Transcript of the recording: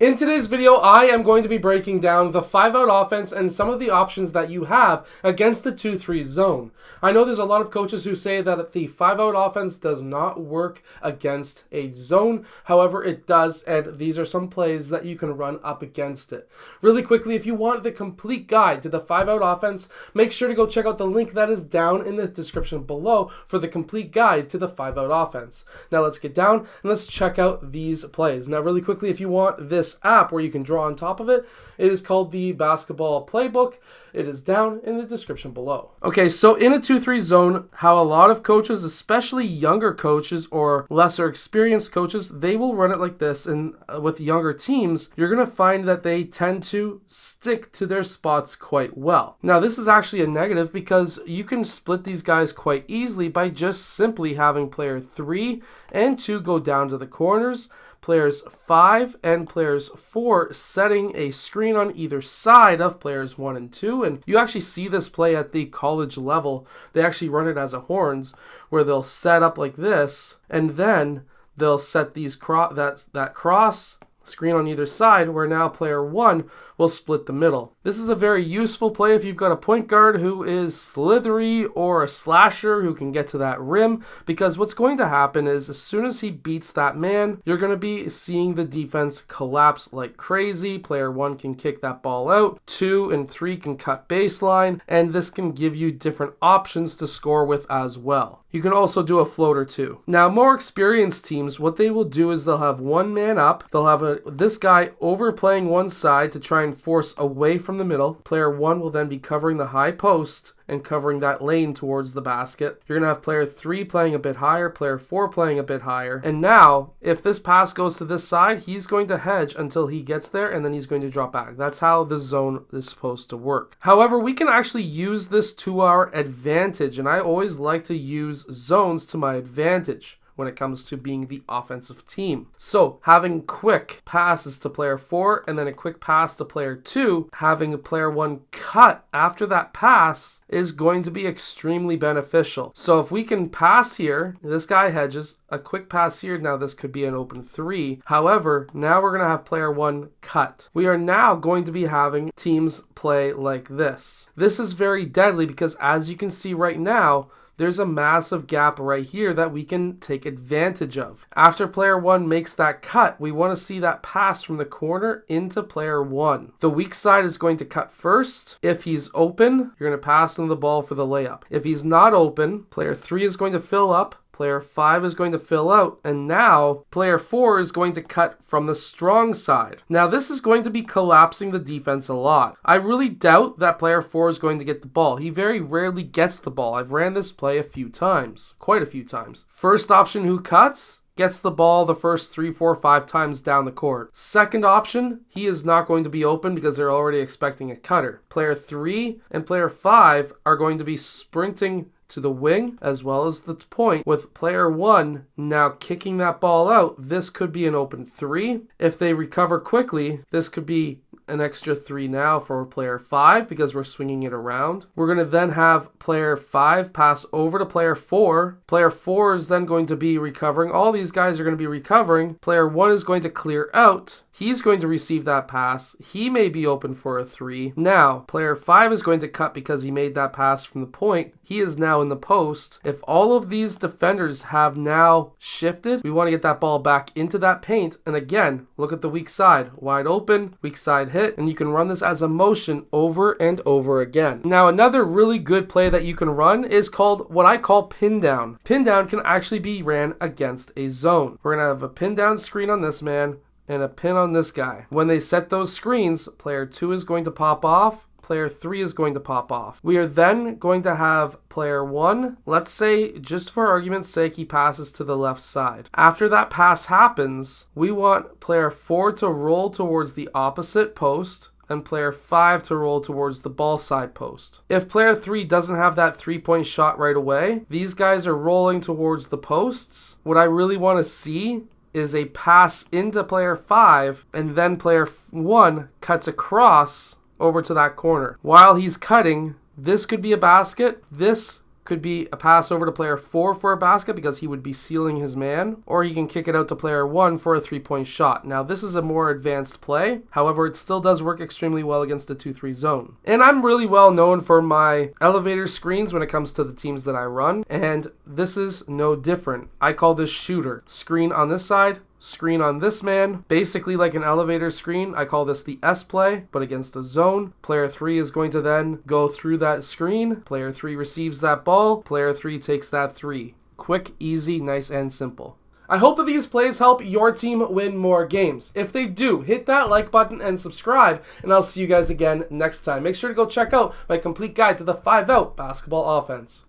In today's video, I am going to be breaking down the 5-out offense and some of the options that you have against the 2-3 zone. I know there's a lot of coaches who say that the 5-out offense does not work against a zone. However, it does, and these are some plays that you can run up against it. Really quickly, if you want the complete guide to the 5-out offense, make sure to go check out the link that is down in the description below for the complete guide to the 5-out offense. Now let's get down and let's check out these plays. Now really quickly, if you want this app where you can draw on top of it, it is called the Basketball Playbook. It is down in the description below. Okay, so in a 2-3 zone, how a lot of coaches, especially younger coaches or lesser experienced coaches, they will run it like this. And with younger teams, you're going to find that they tend to stick to their spots quite well. Now, this is actually a negative because you can split these guys quite easily by just simply having player 3 and 2 go down to the corners, players 5 and players 4 setting a screen on either side of players 1 and 2. And you actually see this play at the college level. They actually run it as a horns where they'll set up like this and then they'll set these that cross screen on either side where now player 1 will split the middle. This is a very useful play if you've got a point guard who is slithery or a slasher who can get to that rim, because what's going to happen is as soon as he beats that man, you're going to be seeing the defense collapse like crazy. Player 1 can kick that ball out, 2 and 3 can cut baseline, and this can give you different options to score with as well. You can also do a floater too. Now, more experienced teams, what they will do is they'll have one man up. They'll have this guy overplaying one side to try and force away from the middle. Player 1 will then be covering the high post and covering that lane towards the basket. You're going to have player 3 playing a bit higher, player 4 playing a bit higher. And now, if this pass goes to this side, he's going to hedge until he gets there, and then he's going to drop back. That's how the zone is supposed to work. However, we can actually use this to our advantage, and I always like to use zones to my advantage when it comes to being the offensive team. So having quick passes to player 4 and then a quick pass to player 2, having player 1 cut after that pass is going to be extremely beneficial. So if we can pass here, this guy hedges, a quick pass here, now this could be an open 3. However, now we're going to have player 1 cut. We are now going to be having teams play like this. This is very deadly because as you can see right now, there's a massive gap right here that we can take advantage of. After player 1 makes that cut, we want to see that pass from the corner into player 1. The weak side is going to cut first. If he's open, you're going to pass him the ball for the layup. If he's not open, player 3 is going to fill up. Player 5 is going to fill out, and now player 4 is going to cut from the strong side. Now this is going to be collapsing the defense a lot. I really doubt that player 4 is going to get the ball. He very rarely gets the ball. I've ran this play a few times, quite a few times. First option who cuts gets the ball the first 3, 4, 5 times down the court. Second option, he is not going to be open because they're already expecting a cutter. Player 3 and player 5 are going to be sprinting to the wing as well as the point, with player 1 now kicking that ball out. This could be an open 3. If they recover quickly, this could be an extra 3 now for player 5 because we're swinging it around. We're going to then have player 5 pass over to player 4. Player 4 is then going to be recovering. All these guys are going to be recovering. Player 1 is going to clear out. He's going to receive that pass. He may be open for a 3. Now, player 5 is going to cut because he made that pass from the point. He is now in the post. If all of these defenders have now shifted, we want to get that ball back into that paint. And again, look at the weak side. Wide open, weak side hit, and you can run this as a motion over and over again. Now, another really good play that you can run is called what I call pin down. Pin down can actually be ran against a zone. We're going to have a pin down screen on this man and a pin on this guy. When they set those screens, player 2 is going to pop off, player 3 is going to pop off. We are then going to have player 1, let's say, just for argument's sake, he passes to the left side. After that pass happens, we want player 4 to roll towards the opposite post and player 5 to roll towards the ball side post. If player 3 doesn't have that 3-point shot right away, these guys are rolling towards the posts. What I really want to see is a pass into player 5, and then player 1 cuts across over to that corner. While he's cutting, this could be a basket. This could be a pass over to player 4 for a basket because he would be sealing his man, or he can kick it out to player 1 for a 3-point shot. Now this is a more advanced play, however it still does work extremely well against a 2-3 zone. And I'm really well known for my elevator screens when it comes to the teams that I run, and this is no different. I call this shooter. Screen on this side, screen on this man, basically like an elevator screen. I call this the S play, but against a zone. Player 3 is going to then go through that screen. Player 3 receives that ball. Player 3 takes that 3. Quick, easy, nice, and simple. I hope that these plays help your team win more games. If they do, hit that like button and subscribe, and I'll see you guys again next time. Make sure to go check out my complete guide to the 5-out basketball offense.